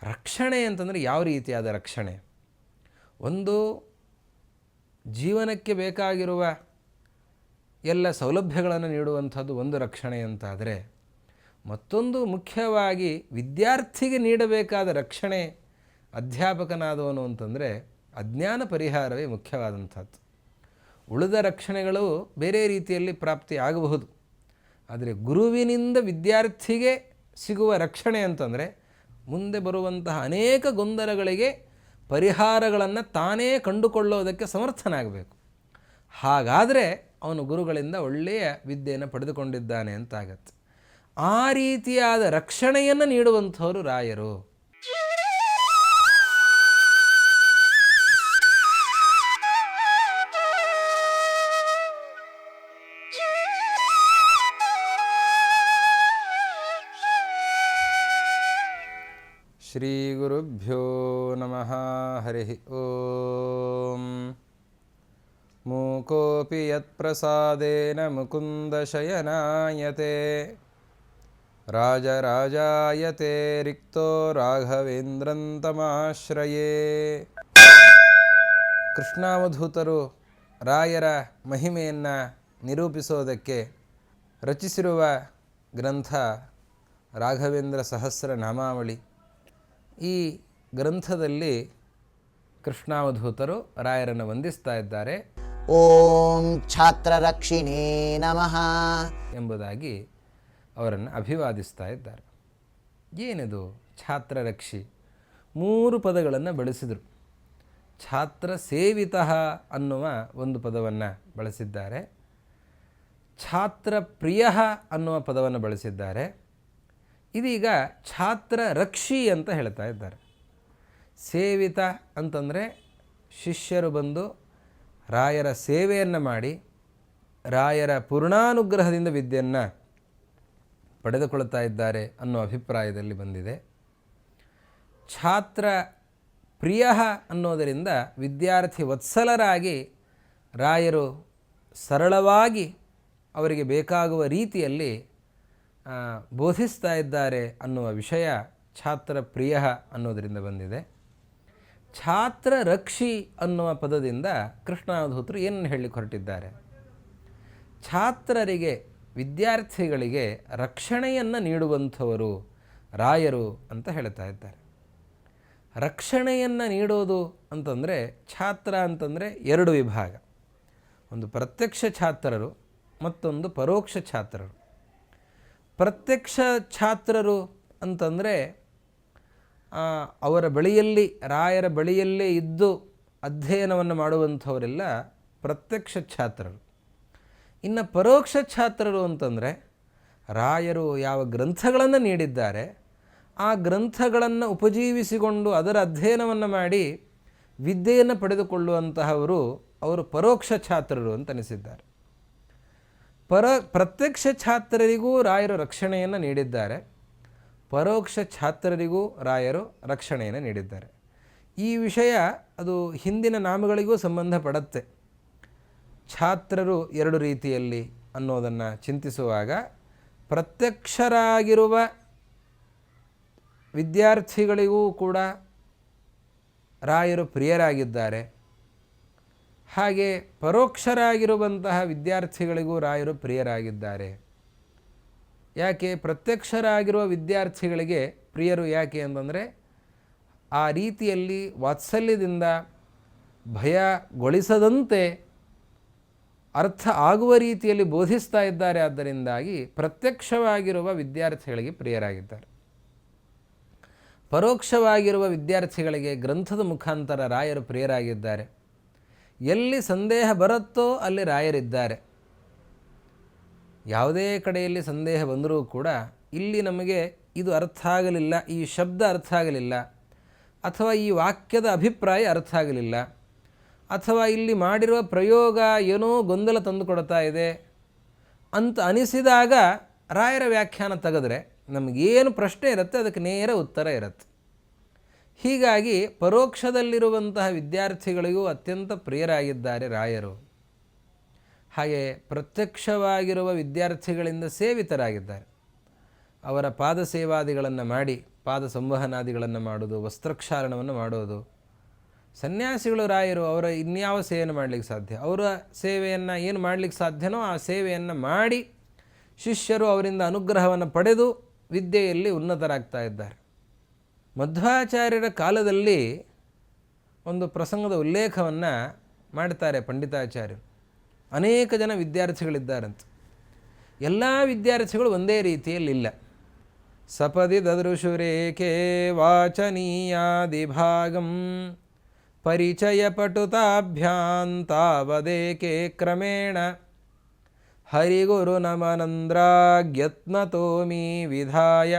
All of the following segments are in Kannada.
ರಕ್ಷಣೆ ಅಂತಂದರೆ ಯಾವ ರೀತಿಯಾದ ರಕ್ಷಣೆ? ಒಂದು ಜೀವನಕ್ಕೆ ಬೇಕಾಗಿರುವ ಎಲ್ಲ ಸೌಲಭ್ಯಗಳನ್ನು ನೀಡುವಂಥದ್ದು ಒಂದು ರಕ್ಷಣೆ ಅಂತಾದರೆ, ಮತ್ತೊಂದು ಮುಖ್ಯವಾಗಿ ವಿದ್ಯಾರ್ಥಿಗೆ ನೀಡಬೇಕಾದ ರಕ್ಷಣೆ ಅಧ್ಯಾಪಕನಾದವನು ಅಂತಂದರೆ ಅಜ್ಞಾನ ಪರಿಹಾರವೇ ಮುಖ್ಯವಾದಂಥದ್ದು. ಉಳಿದ ರಕ್ಷಣೆಗಳು ಬೇರೆ ರೀತಿಯಲ್ಲಿ ಪ್ರಾಪ್ತಿ ಆಗಬಹುದು. ಆದರೆ ಗುರುವಿನಿಂದ ವಿದ್ಯಾರ್ಥಿಗೆ ಸಿಗುವ ರಕ್ಷಣೆ ಅಂತಂದರೆ ಮುಂದೆ ಬರುವಂತಹ ಅನೇಕ ಗೊಂದಲಗಳಿಗೆ ಪರಿಹಾರಗಳನ್ನು ತಾನೇ ಕಂಡುಕೊಳ್ಳೋದಕ್ಕೆ ಸಮರ್ಥನಾಗಬೇಕು. ಹಾಗಾದರೆ ಅವನು ಗುರುಗಳಿಂದ ಒಳ್ಳೆಯ ವಿದ್ಯೆಯನ್ನು ಪಡೆದುಕೊಂಡಿದ್ದಾನೆ ಅಂತಾಗತ್ತೆ. ಆ ರೀತಿಯಾದ ರಕ್ಷಣೆಯನ್ನು ನೀಡುವಂಥವರು ರಾಯರು. ಶ್ರೀ ಗುರುಭ್ಯೋ ನಮಃ. ಹರಿ ಓಂ. ಮೂಕೋಪಿ ಯತ್ಪ್ರಸಾದೇನ ಮುಕುಂದಶಯನಾಯತೆ ರಾಜರಾಜಾಯತೆ ರಿಕ್ತೋ ರಾಘವೇಂದ್ರಂ ತಮಾಶ್ರಯೇ. ಕೃಷ್ಣಾವಧೂತರು ರಾಯರ ಮಹಿಮೆಯನ್ನು ನಿರೂಪಿಸೋದಕ್ಕೆ ರಚಿಸಿರುವ ಗ್ರಂಥ ರಾಘವೇಂದ್ರ ಸಹಸ್ರ ನಾಮಾವಳಿ. ಈ ಗ್ರಂಥದಲ್ಲಿ ಕೃಷ್ಣಾವಧೂತರು ರಾಯರನ್ನು ವಂದಿಸ್ತಾ ಇದ್ದಾರೆ. ಓಂ ಛಾತ್ರ ರಕ್ಷಿಣೇ ನಮಃ ಎಂಬುದಾಗಿ ಅವರನ್ನು ಅಭಿವಾದಿಸ್ತಾ ಇದ್ದಾರೆ. ಏನಿದು ಛಾತ್ರ ರಕ್ಷಿ? 3 ಪದಗಳನ್ನು ಬಳಸಿದರು. ಛಾತ್ರ ಸೇವಿತಃ ಅನ್ನುವ ಒಂದು ಪದವನ್ನು ಬಳಸಿದ್ದಾರೆ. ಛಾತ್ರ ಪ್ರಿಯ ಅನ್ನುವ ಪದವನ್ನು ಬಳಸಿದ್ದಾರೆ. ಇದೀಗ ಛಾತ್ರ ರಕ್ಷಿ ಅಂತ ಹೇಳ್ತಾ ಇದ್ದಾರೆ. ಸೇವಿತ ಅಂತಂದರೆ ಶಿಷ್ಯರು ಬಂದು ರಾಯರ ಸೇವೆಯನ್ನು ಮಾಡಿ ರಾಯರ ಪೂರ್ಣಾನುಗ್ರಹದಿಂದ ವಿದ್ಯೆಯನ್ನು ಪಡೆದುಕೊಳ್ತಾ ಇದ್ದಾರೆ ಅನ್ನೋ ಅಭಿಪ್ರಾಯದಲ್ಲಿ ಬಂದಿದೆ. ಛಾತ್ರ ಪ್ರಿಯ ಅನ್ನೋದರಿಂದ ವಿದ್ಯಾರ್ಥಿ ವತ್ಸಲರಾಗಿ ರಾಯರು ಸರಳವಾಗಿ ಅವರಿಗೆ ಬೇಕಾಗುವ ರೀತಿಯಲ್ಲಿ ಬೋಧಿಸ್ತಾ ಇದ್ದಾರೆ ಅನ್ನುವ ವಿಷಯ ಛಾತ್ರ ಪ್ರಿಯ ಅನ್ನೋದರಿಂದ ಬಂದಿದೆ. ಛಾತ್ರ ರಕ್ಷಿ ಅನ್ನುವ ಪದದಿಂದ ಕೃಷ್ಣಾವಧೂತರು ಏನನ್ನು ಹೇಳಲಿಕ್ಕೆ ಹೊರಟಿದ್ದಾರೆ? ಛಾತ್ರರಿಗೆ, ವಿದ್ಯಾರ್ಥಿಗಳಿಗೆ ರಕ್ಷಣೆಯನ್ನು ನೀಡುವಂಥವರು ರಾಯರು ಅಂತ ಹೇಳ್ತಾ ಇದ್ದಾರೆ. ರಕ್ಷಣೆಯನ್ನು ನೀಡೋದು ಅಂತಂದರೆ ಛಾತ್ರ ಅಂತಂದರೆ 2 ವಿಭಾಗ. ಒಂದು ಪ್ರತ್ಯಕ್ಷ ಛಾತ್ರರು, ಮತ್ತೊಂದು ಪರೋಕ್ಷ ಛಾತ್ರರು. ಪ್ರತ್ಯಕ್ಷ ಛಾತ್ರರು ಅಂತಂದರೆ ಅವರ ಬಳಿಯಲ್ಲಿ, ರಾಯರ ಬಳಿಯಲ್ಲೇ ಇದ್ದು ಅಧ್ಯಯನವನ್ನು ಮಾಡುವಂಥವರೆಲ್ಲ ಪ್ರತ್ಯಕ್ಷ ಛಾತ್ರರು. ಇನ್ನು ಪರೋಕ್ಷ ಛಾತ್ರರು ಅಂತಂದರೆ ರಾಯರು ಯಾವ ಗ್ರಂಥಗಳನ್ನು ನೀಡಿದ್ದಾರೆ ಆ ಗ್ರಂಥಗಳನ್ನು ಉಪಜೀವಿಸಿಕೊಂಡು ಅದರ ಅಧ್ಯಯನವನ್ನು ಮಾಡಿ ವಿದ್ಯೆಯನ್ನು ಪಡೆದುಕೊಳ್ಳುವಂತಹವರು ಅವರು ಪರೋಕ್ಷ ಛಾತ್ರರು ಅಂತ ಅನಿಸಿದ್ದಾರೆ. ಪ್ರತ್ಯಕ್ಷ ಛಾತ್ರರಿಗೂ ರಾಯರು ರಕ್ಷಣೆಯನ್ನು ನೀಡಿದ್ದಾರೆ, ಪರೋಕ್ಷ ಛಾತ್ರರಿಗೂ ರಾಯರು ರಕ್ಷಣೆಯನ್ನು ನೀಡಿದ್ದಾರೆ. ಈ ವಿಷಯ ಅದು ಹಿಂದಿನ ನಾಮಗಳಿಗೂ ಸಂಬಂಧಪಡುತ್ತೆ. ಛಾತ್ರರು 2 ರೀತಿಯಲ್ಲಿ ಅನ್ನೋದನ್ನು ಚಿಂತಿಸುವಾಗ ಪ್ರತ್ಯಕ್ಷರಾಗಿರುವ ವಿದ್ಯಾರ್ಥಿಗಳಿಗೂ ಕೂಡ ರಾಯರು ಪ್ರಿಯರಾಗಿದ್ದಾರೆ. ಹಾಗೆ ಪರೋಕ್ಷರಾಗಿರುವಂತಹ ವಿದ್ಯಾರ್ಥಿಗಳಿಗೂ ರಾಯರು ಪ್ರಿಯರಾಗಿದ್ದಾರೆ. ಯಾಕೆ ಪ್ರತ್ಯಕ್ಷರಾಗಿರುವ ವಿದ್ಯಾರ್ಥಿಗಳಿಗೆ ಪ್ರಿಯರು? ಯಾಕೆ ಅಂತಂದರೆ ಆ ರೀತಿಯಲ್ಲಿ ವಾತ್ಸಲ್ಯದಿಂದ ಭಯಗೊಳಿಸದಂತೆ ಅರ್ಥ ಆಗುವ ರೀತಿಯಲ್ಲಿ ಬೋಧಿಸ್ತಾ ಇದ್ದಾರೆ. ಆದ್ದರಿಂದಾಗಿ ಪ್ರತ್ಯಕ್ಷವಾಗಿರುವ ವಿದ್ಯಾರ್ಥಿಗಳಿಗೆ ಪ್ರಿಯರಾಗಿದ್ದಾರೆ. ಪರೋಕ್ಷವಾಗಿರುವ ವಿದ್ಯಾರ್ಥಿಗಳಿಗೆ ಗ್ರಂಥದ ಮುಖಾಂತರ ರಾಯರು ಪ್ರಿಯರಾಗಿದ್ದಾರೆ. ಎಲ್ಲಿ ಸಂದೇಹ ಬರುತ್ತೋ ಅಲ್ಲಿ ರಾಯರಿದ್ದಾರೆ. ಯಾವುದೇ ಕಡೆಯಲ್ಲಿ ಸಂದೇಹ ಬಂದರೂ ಕೂಡ ಇಲ್ಲಿ ನಮಗೆ ಇದು ಅರ್ಥ ಆಗಲಿಲ್ಲ, ಈ ಶಬ್ದ ಅರ್ಥ ಆಗಲಿಲ್ಲ, ಅಥವಾ ಈ ವಾಕ್ಯದ ಅಭಿಪ್ರಾಯ ಅರ್ಥ ಆಗಲಿಲ್ಲ, ಅಥವಾ ಇಲ್ಲಿ ಮಾಡಿರುವ ಪ್ರಯೋಗ ಏನೋ ಗೊಂದಲ ತಂದುಕೊಡ್ತಾ ಇದೆ ಅಂತ ಅನಿಸಿದಾಗ ರಾಯರ ವ್ಯಾಖ್ಯಾನ ತೆಗೆದ್ರೆ ನಮಗೇನು ಪ್ರಶ್ನೆ ಇರುತ್ತೆ ಅದಕ್ಕೆ ನೇರ ಉತ್ತರ ಇರುತ್ತೆ. ಹೀಗಾಗಿ ಪರೋಕ್ಷದಲ್ಲಿರುವಂತಹ ವಿದ್ಯಾರ್ಥಿಗಳಿಗೂ ಅತ್ಯಂತ ಪ್ರಿಯರಾಗಿದ್ದಾರೆ ರಾಯರು. ಹಾಗೆ ಪ್ರತ್ಯಕ್ಷವಾಗಿರುವ ವಿದ್ಯಾರ್ಥಿಗಳಿಂದ ಸೇವಿತರಾಗಿದ್ದಾರೆ. ಅವರ ಪಾದ ಸೇವಾದಿಗಳನ್ನು ಮಾಡಿ ಪಾದ ಸಂವಹನಾದಿಗಳನ್ನು ಮಾಡೋದು, ವಸ್ತ್ರಕ್ಷಾಲನವನ್ನು ಮಾಡೋದು. ಸನ್ಯಾಸಿಗಳು ರಾಯರು ಅವರ ಇನ್ಯಾವ ಸೇವೆಯನ್ನು ಮಾಡಲಿಕ್ಕೆ ಸಾಧ್ಯ? ಅವರ ಸೇವೆಯನ್ನು ಏನು ಮಾಡಲಿಕ್ಕೆ ಸಾಧ್ಯನೋ ಆ ಸೇವೆಯನ್ನು ಮಾಡಿ ಶಿಷ್ಯರು ಅವರಿಂದ ಅನುಗ್ರಹವನ್ನು ಪಡೆದು ವಿದ್ಯೆಯಲ್ಲಿ ಉನ್ನತರಾಗ್ತಾ ಇದ್ದಾರೆ. ಮಧ್ವಾಚಾರ್ಯರ ಕಾಲದಲ್ಲಿ ಒಂದು ಪ್ರಸಂಗದ ಉಲ್ಲೇಖವನ್ನು ಮಾಡ್ತಾರೆ ಪಂಡಿತಾಚಾರ್ಯರು. ಅನೇಕ ಜನ ವಿದ್ಯಾರ್ಥಿಗಳಿದ್ದಾರಂತೆ. ಎಲ್ಲ ವಿದ್ಯಾರ್ಥಿಗಳು ಒಂದೇ ರೀತಿಯಲ್ಲಿಲ್ಲ. ಸಪದಿ ದದೃಶುರೇಕೆ ವಾಚನೀಯಾದಿಭಾಗಂ ಪರಿಚಯ ಪಟುತಾಭ್ಯಾಂತಾವದೇಕೆ ಕ್ರಮೇಣ ಹರಿಗುರು ನಮನಂದ್ರಾಗ್ಯತ್ನತೋಮಿ ವಿಧಾಯ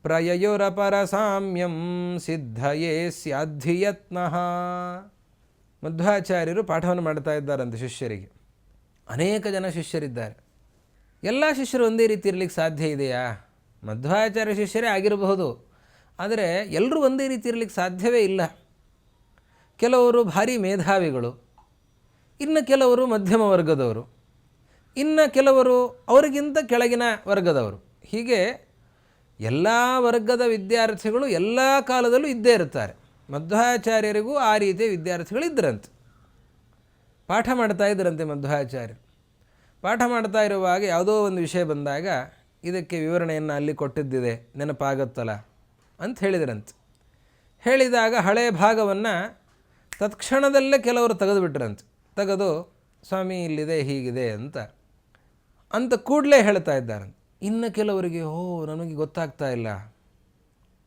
ಪ್ರಯಯುರಪರ ಸಾಮ್ಯಂ ಸಿದ್ಧಯೇ ಸ್ಯಾದ್ಧಿಯತ್ನಃ. ಮಧ್ವಾಚಾರ್ಯರು ಪಾಠವನ್ನು ಮಾಡ್ತಾ ಇದ್ದಾರಂತೆ ಶಿಷ್ಯರಿಗೆ. ಅನೇಕ ಜನ ಶಿಷ್ಯರಿದ್ದಾರೆ. ಎಲ್ಲ ಶಿಷ್ಯರು ಒಂದೇ ರೀತಿ ಇರಲಿಕ್ಕೆ ಸಾಧ್ಯ ಇದೆಯಾ? ಮಧ್ವಾಚಾರ್ಯ ಶಿಷ್ಯರೇ ಆಗಿರಬಹುದು, ಆದರೆ ಎಲ್ಲರೂ ಒಂದೇ ರೀತಿ ಇರಲಿಕ್ಕೆ ಸಾಧ್ಯವೇ ಇಲ್ಲ. ಕೆಲವರು ಭಾರಿ ಮೇಧಾವಿಗಳು, ಇನ್ನು ಕೆಲವರು ಮಧ್ಯಮ ವರ್ಗದವರು, ಇನ್ನು ಕೆಲವರು ಅವರಿಗಿಂತ ಕೆಳಗಿನ ವರ್ಗದವರು. ಹೀಗೆ ಎಲ್ಲ ವರ್ಗದ ವಿದ್ಯಾರ್ಥಿಗಳು ಎಲ್ಲ ಕಾಲದಲ್ಲೂ ಇದ್ದೇ ಇರ್ತಾರೆ. ಮಧ್ವಾಚಾರ್ಯರಿಗೂ ಆ ರೀತಿಯ ವಿದ್ಯಾರ್ಥಿಗಳು ಇದ್ದರಂತೆ. ಪಾಠ ಮಾಡ್ತಾ ಇದ್ದರಂತೆ ಮಧ್ವಾಚಾರ್ಯರು. ಪಾಠ ಮಾಡ್ತಾ ಇರುವಾಗ ಯಾವುದೋ ಒಂದು ವಿಷಯ ಬಂದಾಗ ಇದಕ್ಕೆ ವಿವರಣೆಯನ್ನು ಅಲ್ಲಿ ಕೊಟ್ಟಿದ್ದಿದೆ ನೆನಪಾಗುತ್ತಲ್ಲ ಅಂತ ಹೇಳಿದ್ರಂತೆ. ಹೇಳಿದಾಗ ಹಳೆಯ ಭಾಗವನ್ನು ತತ್ಕ್ಷಣದಲ್ಲೇ ಕೆಲವರು ತೆಗೆದುಬಿಟ್ರಂತೆ. ತೆಗೆದು ಸ್ವಾಮಿ ಇಲ್ಲಿದೆ ಹೀಗಿದೆ ಅಂತ ಕೂಡಲೇ ಹೇಳ್ತಾ ಇದ್ದಾರಂತೆ. ಇನ್ನು ಕೆಲವರಿಗೆ ನನಗೆ ಗೊತ್ತಾಗ್ತಾ ಇಲ್ಲ,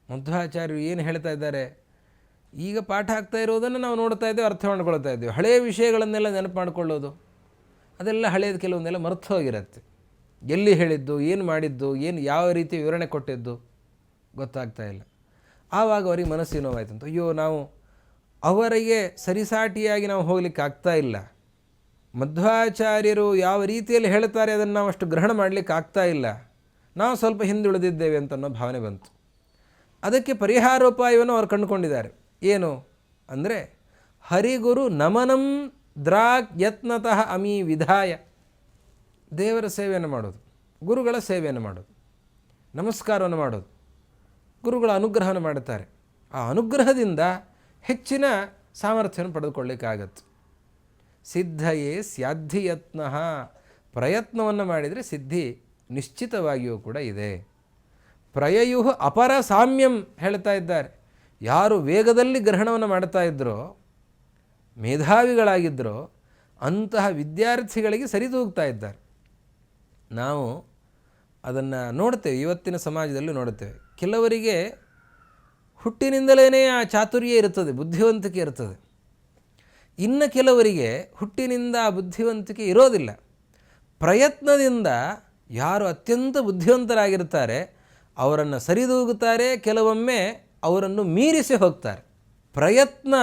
ಮಧ್ವಾಚಾರ್ಯರು ಏನು ಹೇಳ್ತಾ ಇದ್ದಾರೆ, ಈಗ ಪಾಠ ಆಗ್ತಾ ಇರೋದನ್ನು ನಾವು ನೋಡ್ತಾ ಇದ್ದೇವೆ, ಅರ್ಥ ಮಾಡ್ಕೊಳ್ತಾ ಇದ್ದೇವೆ. ಹಳೆಯ ವಿಷಯಗಳನ್ನೆಲ್ಲ ನೆನಪು ಮಾಡಿಕೊಳ್ಳೋದು ಅದೆಲ್ಲ ಹಳೆಯದು ಕೆಲವೊಂದೆಲ್ಲ ಮರೆತು ಹೋಗಿರುತ್ತೆ. ಎಲ್ಲಿ ಹೇಳಿದ್ದು, ಏನು ಮಾಡಿದ್ದು, ಯಾವ ರೀತಿ ವಿವರಣೆ ಕೊಟ್ಟಿದ್ದು ಗೊತ್ತಾಗ್ತಾ ಇಲ್ಲ. ಆವಾಗ ಅವರಿಗೆ ಮನಸ್ಸು ನೋವಾಯ್ತಂತ. ಅಯ್ಯೋ, ನಾವು ಅವರಿಗೆ ಸರಿಸಾಟಿಯಾಗಿ ನಾವು ಹೋಗ್ಲಿಕ್ಕೆ ಆಗ್ತಾ ಇಲ್ಲ. ಮಧ್ವಾಚಾರ್ಯರು ಯಾವ ರೀತಿಯಲ್ಲಿ ಹೇಳ್ತಾರೆ ಅದನ್ನು ನಾವು ಅಷ್ಟು ಗ್ರಹಣ ಮಾಡಲಿಕ್ಕೆ ಆಗ್ತಾ ಇಲ್ಲ, ನಾವು ಸ್ವಲ್ಪ ಹಿಂದುಳಿದಿದ್ದೇವೆ ಅಂತ ಅನ್ನೋ ಭಾವನೆ ಬಂತು. ಅದಕ್ಕೆ ಪರಿಹಾರೋಪಾಯವನ್ನು ಅವರು ಕಂಡುಕೊಂಡಿದ್ದಾರೆ. ಏನು ಅಂದರೆ ಹರಿಗುರು ನಮನಂ ದ್ರಾಗ್ ಯತ್ನತಃ ಅಮಿ ವಿಧಾಯ. ದೇವರ ಸೇವೆಯನ್ನು ಮಾಡೋದು, ಗುರುಗಳ ಸೇವೆಯನ್ನು ಮಾಡೋದು, ನಮಸ್ಕಾರವನ್ನು ಮಾಡೋದು, ಗುರುಗಳ ಅನುಗ್ರಹವನ್ನು ಮಾಡುತ್ತಾರೆ. ಆ ಅನುಗ್ರಹದಿಂದ ಹೆಚ್ಚಿನ ಸಾಮರ್ಥ್ಯವನ್ನು ಪಡೆದುಕೊಳ್ಳಿಕ್ಕಾಗತ್ತೆ. ಸಿದ್ಧಯೇ ಸ್ಯಾದ್ಧಿಯತ್ನ. ಪ್ರಯತ್ನವನ್ನು ಮಾಡಿದರೆ ಸಿದ್ಧಿ ನಿಶ್ಚಿತವಾಗಿಯೂ ಕೂಡ ಇದೆ. ಪ್ರಯಯು ಅಪರ ಸಾಮ್ಯಂ ಹೇಳ್ತಾ ಇದ್ದಾರೆ. ಯಾರು ವೇಗದಲ್ಲಿ ಗ್ರಹಣವನ್ನು ಮಾಡ್ತಾ ಇದ್ದರೋ, ಮೇಧಾವಿಗಳಾಗಿದ್ದರೋ ಅಂತಹ ವಿದ್ಯಾರ್ಥಿಗಳಿಗೆ ಸರಿದೂಗ್ತಾ ಇದ್ದಾರೆ. ನಾವು ಅದನ್ನು ನೋಡ್ತೇವೆ, ಇವತ್ತಿನ ಸಮಾಜದಲ್ಲಿ ನೋಡುತ್ತೇವೆ. ಕೆಲವರಿಗೆ ಹುಟ್ಟಿನಿಂದಲೇ ಆ ಚಾತುರ್ಯ ಇರುತ್ತದೆ, ಬುದ್ಧಿವಂತಿಕೆ ಇರ್ತದೆ. ಇನ್ನು ಕೆಲವರಿಗೆ ಹುಟ್ಟಿನಿಂದ ಆ ಬುದ್ಧಿವಂತಿಕೆ ಇರೋದಿಲ್ಲ. ಪ್ರಯತ್ನದಿಂದ ಯಾರು ಅತ್ಯಂತ ಬುದ್ಧಿವಂತರಾಗಿರ್ತಾರೆ ಅವರನ್ನು ಸರಿದೂಗುತ್ತಾರೆ, ಕೆಲವೊಮ್ಮೆ ಅವರನ್ನು ಮೀರಿಸಿ ಹೋಗ್ತಾರೆ. ಪ್ರಯತ್ನ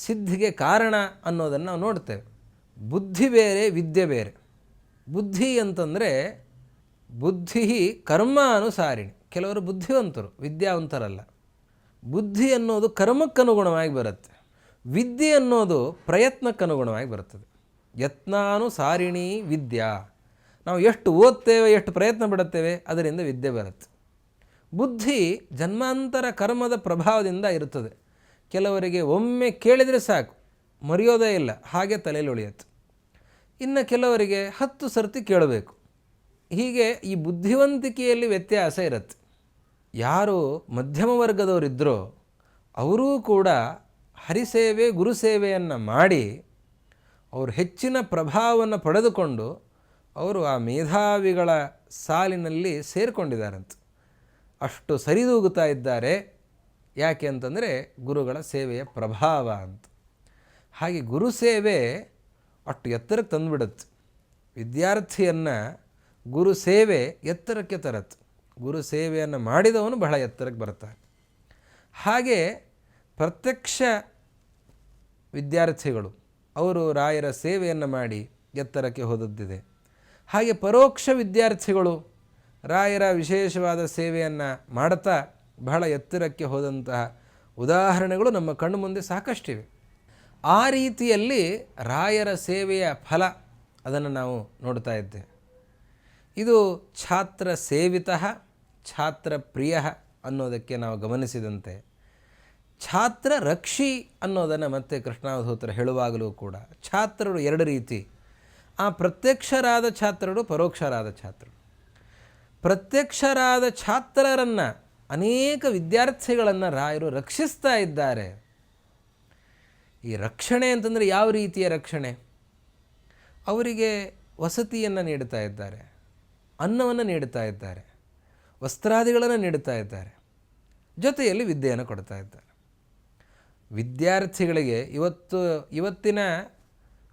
ಸಿದ್ಧಿಗೆ ಕಾರಣ ಅನ್ನೋದನ್ನು ನಾವು ನೋಡ್ತೇವೆ. ಬುದ್ಧಿ ಬೇರೆ, ವಿದ್ಯೆ ಬೇರೆ. ಬುದ್ಧಿ ಅಂತಂದರೆ ಬುದ್ಧಿ ಕರ್ಮಾನುಸಾರಿಣಿ. ಕೆಲವರು ಬುದ್ಧಿವಂತರು, ವಿದ್ಯಾವಂತರಲ್ಲ. ಬುದ್ಧಿ ಅನ್ನೋದು ಕರ್ಮಕ್ಕನುಗುಣವಾಗಿ ಬರುತ್ತೆ, ವಿದ್ಯೆ ಅನ್ನೋದು ಪ್ರಯತ್ನಕ್ಕನುಗುಣವಾಗಿ ಬರುತ್ತದೆ. ಯತ್ನಾನುಸಾರಿಣಿ ವಿದ್ಯಾ. ನಾವು ಎಷ್ಟು ಓದ್ತೇವೆ, ಎಷ್ಟು ಪ್ರಯತ್ನ ಪಡುತ್ತೇವೆ, ಅದರಿಂದ ವಿದ್ಯೆ ಬರುತ್ತೆ. ಬುದ್ಧಿ ಜನ್ಮಾಂತರ ಕರ್ಮದ ಪ್ರಭಾವದಿಂದ ಇರುತ್ತದೆ. ಕೆಲವರಿಗೆ ಒಮ್ಮೆ ಕೇಳಿದರೆ ಸಾಕು, ಮರೆಯೋದೇ ಇಲ್ಲ, ಹಾಗೆ ತಲೆಯಲ್ಲಿ ಉಳಿಯುತ್ತೆ. ಇನ್ನು ಕೆಲವರಿಗೆ 10 ಸರ್ತಿ ಕೇಳಬೇಕು. ಹೀಗೆ ಈ ಬುದ್ಧಿವಂತಿಕೆಯಲ್ಲಿ ವ್ಯತ್ಯಾಸ ಇರುತ್ತೆ. ಯಾರು ಮಧ್ಯಮ ವರ್ಗದವರಿದ್ದರೋ ಅವರೂ ಕೂಡ ಹರಿಸೇವೆ ಗುರುಸೇವೆಯನ್ನು ಮಾಡಿ ಅವರು ಹೆಚ್ಚಿನ ಪ್ರಭಾವವನ್ನು ಪಡೆದುಕೊಂಡು ಅವರು ಆ ಮೇಧಾವಿಗಳ ಸಾಲಿನಲ್ಲಿ ಸೇರಿಕೊಂಡಿದ್ದಾರಂತೆ. ಅಷ್ಟು ಸರಿದೂಗುತ್ತಾ ಇದ್ದಾರೆ. ಯಾಕೆ ಅಂತಂದರೆ ಗುರುಗಳ ಸೇವೆಯ ಪ್ರಭಾವ ಅಂತ. ಹಾಗೆ ಗುರು ಸೇವೆ ಅಷ್ಟು ಎತ್ತರಕ್ಕೆ ತಂದುಬಿಡುತ್ತೆ. ವಿದ್ಯಾರ್ಥಿಯನ್ನು ಗುರು ಸೇವೆ ಎತ್ತರಕ್ಕೆ ತರತ್ತೆ. ಗುರು ಸೇವೆಯನ್ನು ಮಾಡಿದವನು ಬಹಳ ಎತ್ತರಕ್ಕೆ ಬರ್ತಾನೆ. ಹಾಗೆ ಪ್ರತ್ಯಕ್ಷ ವಿದ್ಯಾರ್ಥಿಗಳು ಅವರು ರಾಯರ ಸೇವೆಯನ್ನು ಮಾಡಿ ಎತ್ತರಕ್ಕೆ ಹೋದದ್ದಿದೆ. ಹಾಗೆ ಪರೋಕ್ಷ ವಿದ್ಯಾರ್ಥಿಗಳು ರಾಯರ ವಿಶೇಷವಾದ ಸೇವೆಯನ್ನು ಮಾಡುತ್ತಾ ಬಹಳ ಎತ್ತರಕ್ಕೆ ಹೋದಂತಹ ಉದಾಹರಣೆಗಳು ನಮ್ಮ ಕಣ್ಣು ಮುಂದೆ ಸಾಕಷ್ಟಿವೆ. ಆ ರೀತಿಯಲ್ಲಿ ರಾಯರ ಸೇವೆಯ ಫಲ ಅದನ್ನು ನಾವು ನೋಡ್ತಾ ಇದ್ದೇವೆ. ಇದು ಛಾತ್ರ ಸೇವಿತ ಛಾತ್ರ ಪ್ರಿಯ ಅನ್ನೋದಕ್ಕೆ ನಾವು ಗಮನಿಸಿದಂತೆ ಛಾತ್ರ ರಕ್ಷಿ ಅನ್ನೋದನ್ನು ಮತ್ತೆ ಕೃಷ್ಣಾವಧೂತರು ಹೇಳುವಾಗಲೂ ಕೂಡ ಛಾತ್ರರು ಎರಡು ರೀತಿ. ಆ ಪ್ರತ್ಯಕ್ಷರಾದ ಛಾತ್ರರು, ಪರೋಕ್ಷರಾದ ಛಾತ್ರರು. ಪ್ರತ್ಯಕ್ಷರಾದ ಛಾತ್ರರನ್ನು, ಅನೇಕ ವಿದ್ಯಾರ್ಥಿಗಳನ್ನು ರಾಯರು ರಕ್ಷಿಸ್ತಾ ಇದ್ದಾರೆ. ಈ ರಕ್ಷಣೆ ಅಂತಂದರೆ ಯಾವ ರೀತಿಯ ರಕ್ಷಣೆ? ಅವರಿಗೆ ವಸತಿಯನ್ನು ನೀಡುತ್ತಾ ಇದ್ದಾರೆ, ಅನ್ನವನ್ನು ನೀಡುತ್ತಾ ಇದ್ದಾರೆ, ವಸ್ತ್ರಾದಿಗಳನ್ನು ನೀಡುತ್ತಾ ಇದ್ದಾರೆ, ಜೊತೆಯಲ್ಲಿ ವಿದ್ಯೆಯನ್ನು ಕೊಡ್ತಾ ಇದ್ದಾರೆ. ವಿದ್ಯಾರ್ಥಿಗಳಿಗೆ ಇವತ್ತಿನ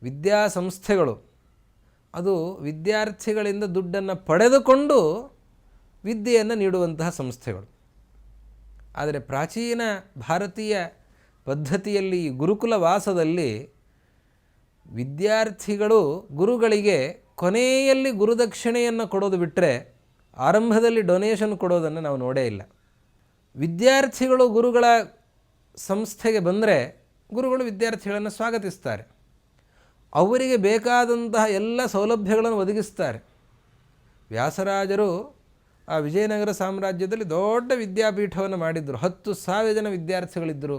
ವಿದ್ಯಾಸಂಸ್ಥೆಗಳು ಅದು ವಿದ್ಯಾರ್ಥಿಗಳಿಂದ ದುಡ್ಡನ್ನು ಪಡೆದುಕೊಂಡು ವಿದ್ಯೆಯನ್ನು ನೀಡುವಂತಹ ಸಂಸ್ಥೆಗಳು. ಆದರೆ ಪ್ರಾಚೀನ ಭಾರತೀಯ ಪದ್ಧತಿಯಲ್ಲಿ, ಗುರುಕುಲ ವಾಸದಲ್ಲಿ ವಿದ್ಯಾರ್ಥಿಗಳು ಗುರುಗಳಿಗೆ ಕೊನೆಯಲ್ಲಿ ಗುರುದಕ್ಷಿಣೆಯನ್ನು ಕೊಡೋದು ಬಿಟ್ಟರೆ ಆರಂಭದಲ್ಲಿ ಡೊನೇಷನ್ ಕೊಡೋದನ್ನು ನಾವು ನೋಡೇ ಇಲ್ಲ. ವಿದ್ಯಾರ್ಥಿಗಳು ಗುರುಗಳ ಸಂಸ್ಥೆಗೆ ಬಂದರೆ ಗುರುಗಳು ವಿದ್ಯಾರ್ಥಿಗಳನ್ನು ಸ್ವಾಗತಿಸ್ತಾರೆ, ಅವರಿಗೆ ಬೇಕಾದಂತಹ ಎಲ್ಲ ಸೌಲಭ್ಯಗಳನ್ನು ಒದಗಿಸ್ತಾರೆ. ವ್ಯಾಸರಾಜರು ಆ ವಿಜಯನಗರ ಸಾಮ್ರಾಜ್ಯದಲ್ಲಿ ದೊಡ್ಡ ವಿದ್ಯಾಪೀಠವನ್ನು ಮಾಡಿದ್ದರು. 10,000 ಜನ ವಿದ್ಯಾರ್ಥಿಗಳಿದ್ದರು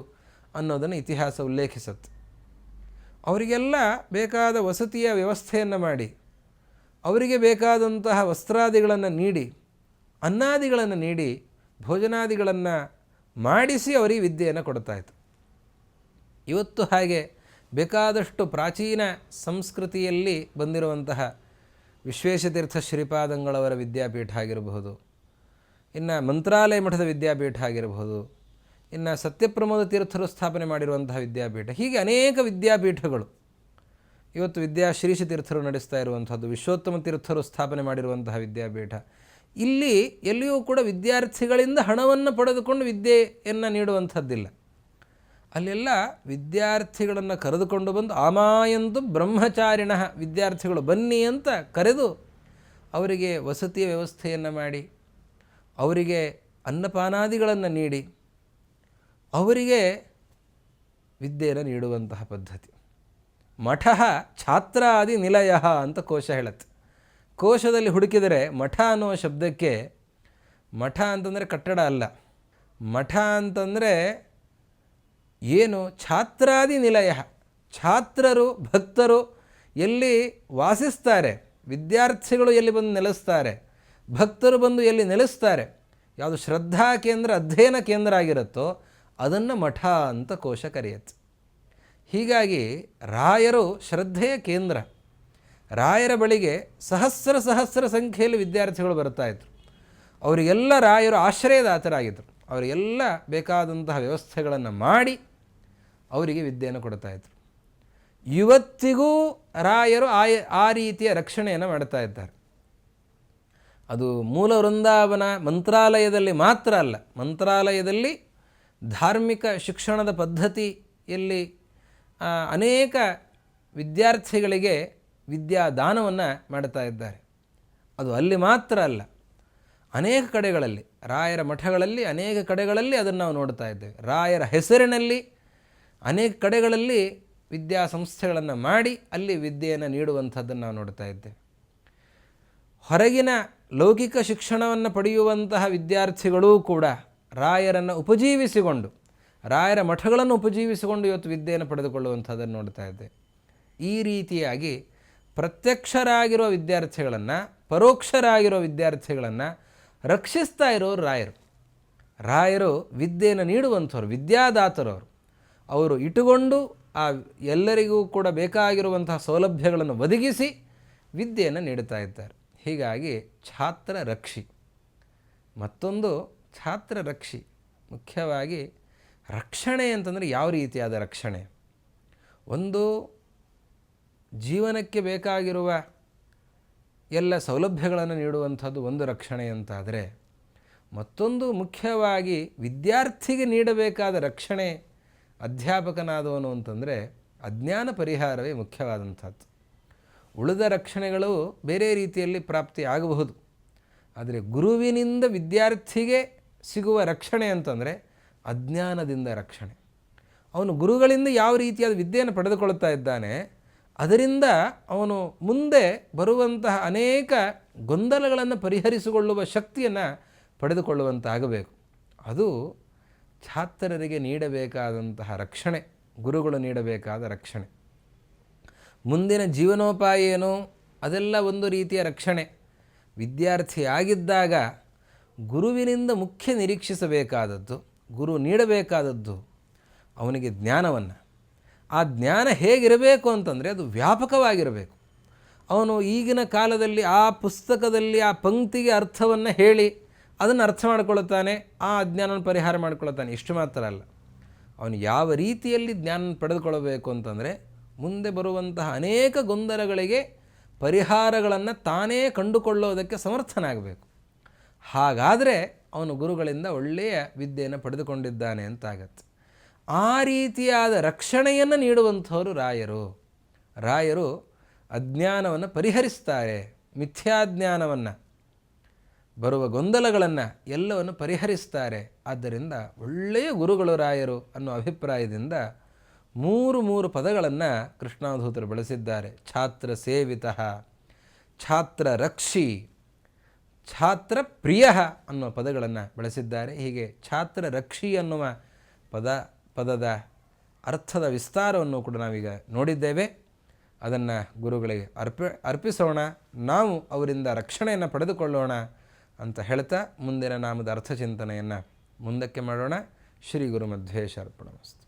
ಅನ್ನೋದನ್ನು ಇತಿಹಾಸ ಉಲ್ಲೇಖಿಸುತ್ತೆ. ಅವರಿಗೆಲ್ಲ ಬೇಕಾದ ವಸತಿಯ ವ್ಯವಸ್ಥೆಯನ್ನು ಮಾಡಿ, ಅವರಿಗೆ ಬೇಕಾದಂತಹ ವಸ್ತ್ರಾದಿಗಳನ್ನು ನೀಡಿ, ಅನ್ನಾದಿಗಳನ್ನು ನೀಡಿ, ಭೋಜನಾದಿಗಳನ್ನು ಮಾಡಿಸಿ ಅವರಿಗೆ ವಿದ್ಯೆಯನ್ನು ಕೊಡ್ತಾಯಿತ್ತು. ಇವತ್ತು ಹಾಗೆ ಬೇಕಾದಷ್ಟು ಪ್ರಾಚೀನ ಸಂಸ್ಕೃತಿಯಲ್ಲಿ ಬಂದಿರುವಂತಹ ವಿಶ್ವೇಶತೀರ್ಥ ಶ್ರೀಪಾದಂಗಳವರ ವಿದ್ಯಾಪೀಠ ಆಗಿರಬಹುದು, ಇನ್ನು ಮಂತ್ರಾಲಯ ಮಠದ ವಿದ್ಯಾಪೀಠ ಆಗಿರಬಹುದು, ಇನ್ನು ಸತ್ಯಪ್ರಮೋದ ತೀರ್ಥರು ಸ್ಥಾಪನೆ ಮಾಡಿರುವಂತಹ ವಿದ್ಯಾಪೀಠ, ಹೀಗೆ ಅನೇಕ ವಿದ್ಯಾಪೀಠಗಳು ಇವತ್ತು ಶ್ರೀಶ ತೀರ್ಥರು ನಡೆಸ್ತಾ ಇರುವಂಥದ್ದು, ವಿಶ್ವೋತ್ತಮ ತೀರ್ಥರು ಸ್ಥಾಪನೆ ಮಾಡಿರುವಂತಹ ವಿದ್ಯಾಪೀಠ. ಇಲ್ಲಿ ಎಲ್ಲಿಯೂ ಕೂಡ ವಿದ್ಯಾರ್ಥಿಗಳಿಂದ ಹಣವನ್ನು ಪಡೆದುಕೊಂಡು ವಿದ್ಯೆಯನ್ನು ನೀಡುವಂಥದ್ದಿಲ್ಲ. ಅಲ್ಲೆಲ್ಲ ವಿದ್ಯಾರ್ಥಿಗಳನ್ನು ಕರೆದುಕೊಂಡು ಬಂದು ಆಮಾಯಂತು ಬ್ರಹ್ಮಚಾರಿಣ, ವಿದ್ಯಾರ್ಥಿಗಳು ಬನ್ನಿ ಅಂತ ಕರೆದು ಅವರಿಗೆ ವಸತಿಯ ವ್ಯವಸ್ಥೆಯನ್ನು ಮಾಡಿ, ಅವರಿಗೆ ಅನ್ನಪಾನಾದಿಗಳನ್ನು ನೀಡಿ, ಅವರಿಗೆ ವಿದ್ಯೆಯನ್ನು ನೀಡುವಂತಹ ಪದ್ಧತಿ. ಮಠ ಛಾತ್ರಾದಿ ನಿಲಯ ಅಂತ ಕೋಶ ಹೇಳುತ್ತೆ. ಕೋಶದಲ್ಲಿ ಹುಡುಕಿದರೆ ಮಠ ಅನ್ನುವ ಶಬ್ದಕ್ಕೆ, ಮಠ ಅಂತಂದರೆ ಕಟ್ಟಡ ಅಲ್ಲ, ಮಠ ಅಂತಂದರೆ ಏನು? ಛಾತ್ರಾದಿ ನಿಲಯ, ಛಾತ್ರರು ಭಕ್ತರು ಎಲ್ಲಿ ವಾಸಿಸ್ತಾರೆ, ವಿದ್ಯಾರ್ಥಿಗಳು ಎಲ್ಲಿ ಬಂದು ನೆಲೆಸ್ತಾರೆ, ಭಕ್ತರು ಬಂದು ಎಲ್ಲಿ ನೆಲೆಸ್ತಾರೆ, ಯಾವುದು ಶ್ರದ್ಧಾ ಕೇಂದ್ರ, ಅಧ್ಯಯನ ಕೇಂದ್ರ ಆಗಿರುತ್ತೋ ಅದನ್ನು ಮಠ ಅಂತ ಕೋಶ ಕರೆಯುತ್ತೆ. ಹೀಗಾಗಿ ರಾಯರು ಶ್ರದ್ಧೆಯ ಕೇಂದ್ರ. ರಾಯರ ಬಳಿಗೆ ಸಹಸ್ರ ಸಂಖ್ಯೆಯಲ್ಲಿ ವಿದ್ಯಾರ್ಥಿಗಳು ಬರ್ತಾಯಿದ್ರು. ಅವರಿಗೆಲ್ಲ ರಾಯರು ಆಶ್ರಯದಾತರಾಗಿದ್ದರು. ಅವರಿಗೆಲ್ಲ ಬೇಕಾದಂತಹ ವ್ಯವಸ್ಥೆಗಳನ್ನು ಮಾಡಿ ಅವರಿಗೆ ವಿದ್ಯೆಯನ್ನು ಕೊಡ್ತಾಯಿದ್ರು. ಇವತ್ತಿಗೂ ರಾಯರು ಆ ರೀತಿಯ ರಕ್ಷಣೆಯನ್ನು ಮಾಡ್ತಾ ಇದ್ದಾರೆ. ಅದು ಮೂಲ ವೃಂದಾವನ ಮಂತ್ರಾಲಯದಲ್ಲಿ ಮಾತ್ರ ಅಲ್ಲ, ಮಂತ್ರಾಲಯದಲ್ಲಿ ಧಾರ್ಮಿಕ ಶಿಕ್ಷಣದ ಪದ್ಧತಿಯಲ್ಲಿ ಅನೇಕ ವಿದ್ಯಾರ್ಥಿಗಳಿಗೆ ವಿದ್ಯಾದಾನವನ್ನು ಮಾಡ್ತಾ ಇದ್ದಾರೆ. ಅದು ಅಲ್ಲಿ ಮಾತ್ರ ಅಲ್ಲ, ಅನೇಕ ಕಡೆಗಳಲ್ಲಿ, ರಾಯರ ಮಠಗಳಲ್ಲಿ ಅನೇಕ ಕಡೆಗಳಲ್ಲಿ ಅದನ್ನು ನಾವು ನೋಡ್ತಾ ಇದ್ದೇವೆ. ರಾಯರ ಹೆಸರಿನಲ್ಲಿ ಅನೇಕ ಕಡೆಗಳಲ್ಲಿ ವಿದ್ಯಾಸಂಸ್ಥೆಗಳನ್ನು ಮಾಡಿ ಅಲ್ಲಿ ವಿದ್ಯೆಯನ್ನು ನೀಡುವಂಥದ್ದನ್ನು ನಾವು ನೋಡ್ತಾ ಇದ್ದೇವೆ. ಹೊರಗಿನ ಲೌಕಿಕ ಶಿಕ್ಷಣವನ್ನು ಪಡೆಯುವಂತಹ ವಿದ್ಯಾರ್ಥಿಗಳೂ ಕೂಡ ರಾಯರನ್ನು ಉಪಜೀವಿಸಿಕೊಂಡು, ರಾಯರ ಮಠಗಳನ್ನು ಉಪಜೀವಿಸಿಕೊಂಡು ಇವತ್ತು ವಿದ್ಯೆಯನ್ನು ಪಡೆದುಕೊಳ್ಳುವಂಥದ್ದನ್ನು ನೋಡ್ತಾ ಇದ್ದೇವೆ. ಈ ರೀತಿಯಾಗಿ ಪ್ರತ್ಯಕ್ಷರಾಗಿರೋ ವಿದ್ಯಾರ್ಥಿಗಳನ್ನು, ಪರೋಕ್ಷರಾಗಿರೋ ವಿದ್ಯಾರ್ಥಿಗಳನ್ನು ರಕ್ಷಿಸ್ತಾ ಇರೋರು ರಾಯರು. ರಾಯರು ವಿದ್ಯೆಯನ್ನು ನೀಡುವಂಥವ್ರು, ವಿದ್ಯಾದಾತರವರು. ಅವರು ಇಟ್ಟುಕೊಂಡು ಎಲ್ಲರಿಗೂ ಕೂಡ ಬೇಕಾಗಿರುವಂತಹ ಸೌಲಭ್ಯಗಳನ್ನು ಒದಗಿಸಿ ವಿದ್ಯೆಯನ್ನು ನೀಡುತ್ತಾ ಇದ್ದಾರೆ. ಹೀಗಾಗಿ ಛಾತ್ರ ರಕ್ಷಿ. ಮತ್ತೊಂದು ಛಾತ್ರ ರಕ್ಷಿ, ಮುಖ್ಯವಾಗಿ ರಕ್ಷಣೆ ಅಂತಂದರೆ ಯಾವ ರೀತಿಯಾದ ರಕ್ಷಣೆ? ಒಂದು ಜೀವನಕ್ಕೆ ಬೇಕಾಗಿರುವ ಎಲ್ಲ ಸೌಲಭ್ಯಗಳನ್ನು ನೀಡುವಂಥದ್ದು ಒಂದು ರಕ್ಷಣೆ ಅಂತಾದರೆ, ಮತ್ತೊಂದು ಮುಖ್ಯವಾಗಿ ವಿದ್ಯಾರ್ಥಿಗೆ ನೀಡಬೇಕಾದ ರಕ್ಷಣೆ ಅಧ್ಯಾಪಕನಾದವನು ಅಂತಂದರೆ ಅಜ್ಞಾನ ಪರಿಹಾರವೇ ಮುಖ್ಯವಾದಂಥದ್ದು. ಉಳಿದ ರಕ್ಷಣೆಗಳು ಬೇರೆ ರೀತಿಯಲ್ಲಿ ಪ್ರಾಪ್ತಿ ಆಗಬಹುದು. ಆದರೆ ಗುರುವಿನಿಂದ ವಿದ್ಯಾರ್ಥಿಗೆ ಸಿಗುವ ರಕ್ಷಣೆ ಅಂತಂದರೆ ಅಜ್ಞಾನದಿಂದ ರಕ್ಷಣೆ. ಅವನು ಗುರುಗಳಿಂದ ಯಾವ ರೀತಿಯಾದ ವಿದ್ಯೆಯನ್ನು ಪಡೆದುಕೊಳ್ಳುತ್ತಾ ಇದ್ದಾನೆ, ಅದರಿಂದ ಅವನು ಮುಂದೆ ಬರುವಂತಹ ಅನೇಕ ಗೊಂದಲಗಳನ್ನು ಪರಿಹರಿಸಿಕೊಳ್ಳುವ ಶಕ್ತಿಯನ್ನು ಪಡೆದುಕೊಳ್ಳುವಂತಾಗಬೇಕು. ಅದು ಛಾತ್ರರಿಗೆ ನೀಡಬೇಕಾದಂತಹ ರಕ್ಷಣೆ, ಗುರುಗಳು ನೀಡಬೇಕಾದ ರಕ್ಷಣೆ. ಮುಂದಿನ ಜೀವನೋಪಾಯ ಏನು ಅದೆಲ್ಲ ಒಂದು ರೀತಿಯ ರಕ್ಷಣೆ. ವಿದ್ಯಾರ್ಥಿಯಾಗಿದ್ದಾಗ ಗುರುವಿನಿಂದ ಮುಖ್ಯ ನಿರೀಕ್ಷಿಸಬೇಕಾದದ್ದು, ಗುರು ನೀಡಬೇಕಾದದ್ದು ಅವನಿಗೆ ಜ್ಞಾನವನ್ನು. ಆ ಜ್ಞಾನ ಹೇಗಿರಬೇಕು ಅಂತಂದರೆ ಅದು ವ್ಯಾಪಕವಾಗಿರಬೇಕು. ಅವನು ಈಗಿನ ಕಾಲದಲ್ಲಿ ಆ ಪುಸ್ತಕದಲ್ಲಿ ಆ ಪಂಕ್ತಿಗೆ ಅರ್ಥವನ್ನು ಹೇಳಿ ಅದನ್ನು ಅರ್ಥ ಮಾಡಿಕೊಳ್ಳುತ್ತಾನೆ, ಆ ಅಜ್ಞಾನವನ್ನು ಪರಿಹಾರ ಮಾಡಿಕೊಳ್ಳುತ್ತಾನೆ. ಇಷ್ಟು ಮಾತ್ರ ಅಲ್ಲ, ಅವನು ಯಾವ ರೀತಿಯಲ್ಲಿ ಜ್ಞಾನ ಪಡೆದುಕೊಳ್ಳಬೇಕು ಅಂತಂದರೆ ಮುಂದೆ ಬರುವಂತಹ ಅನೇಕ ಗೊಂದಲಗಳಿಗೆ ಪರಿಹಾರಗಳನ್ನು ತಾನೇ ಕಂಡುಕೊಳ್ಳೋದಕ್ಕೆ ಸಮರ್ಥನಾಗಬೇಕು. ಹಾಗಾದರೆ ಅವನು ಗುರುಗಳಿಂದ ಒಳ್ಳೆಯ ವಿದ್ಯೆಯನ್ನು ಪಡೆದುಕೊಂಡಿದ್ದಾನೆ ಅಂತಾಗತ್ತೆ. ಆ ರೀತಿಯಾದ ರಕ್ಷಣೆಯನ್ನು ನೀಡುವಂಥವರು ರಾಯರು ಅಜ್ಞಾನವನ್ನು ಪರಿಹರಿಸ್ತಾರೆ. ಮಿಥ್ಯಾಜ್ಞಾನವನ್ನು, ಬರುವ ಗೊಂದಲಗಳನ್ನು ಎಲ್ಲವನ್ನು ಪರಿಹರಿಸ್ತಾರೆ. ಆದ್ದರಿಂದ ಒಳ್ಳೆಯ ಗುರುಗಳು ರಾಯರು ಅನ್ನೋ ಅಭಿಪ್ರಾಯದಿಂದ ಮೂರು ಪದಗಳನ್ನು ಕೃಷ್ಣಾವಧೂತರು ಬಳಸಿದ್ದಾರೆ. ಛಾತ್ರ ಸೇವಿತ, ಛಾತ್ರ ರಕ್ಷಿ, ಛಾತ್ರ ಪ್ರಿಯ ಅನ್ನುವ ಪದಗಳನ್ನು ಬಳಸಿದ್ದಾರೆ. ಹೀಗೆ ಛಾತ್ರ ರಕ್ಷಿ ಅನ್ನುವ ಪದದ ಅರ್ಥದ ವಿಸ್ತಾರವನ್ನು ಕೂಡ ನಾವೀಗ ನೋಡಿದ್ದೇವೆ. ಅದನ್ನು ಗುರುಗಳಿಗೆ ಅರ್ಪಿಸೋಣ, ನಾವು ಅವರಿಂದ ರಕ್ಷಣೆಯನ್ನು ಪಡೆದುಕೊಳ್ಳೋಣ ಅಂತ ಹೇಳ್ತಾ ಮುಂದಿನ ನಾಮದ ಅರ್ಥಚಿಂತನೆಯನ್ನು ಮುಂದಕ್ಕೆ ಮಾಡೋಣ. ಶ್ರೀ ಗುರು ಮಧ್ವೇಶ ಅರ್ಪಣಮಸ್ತು.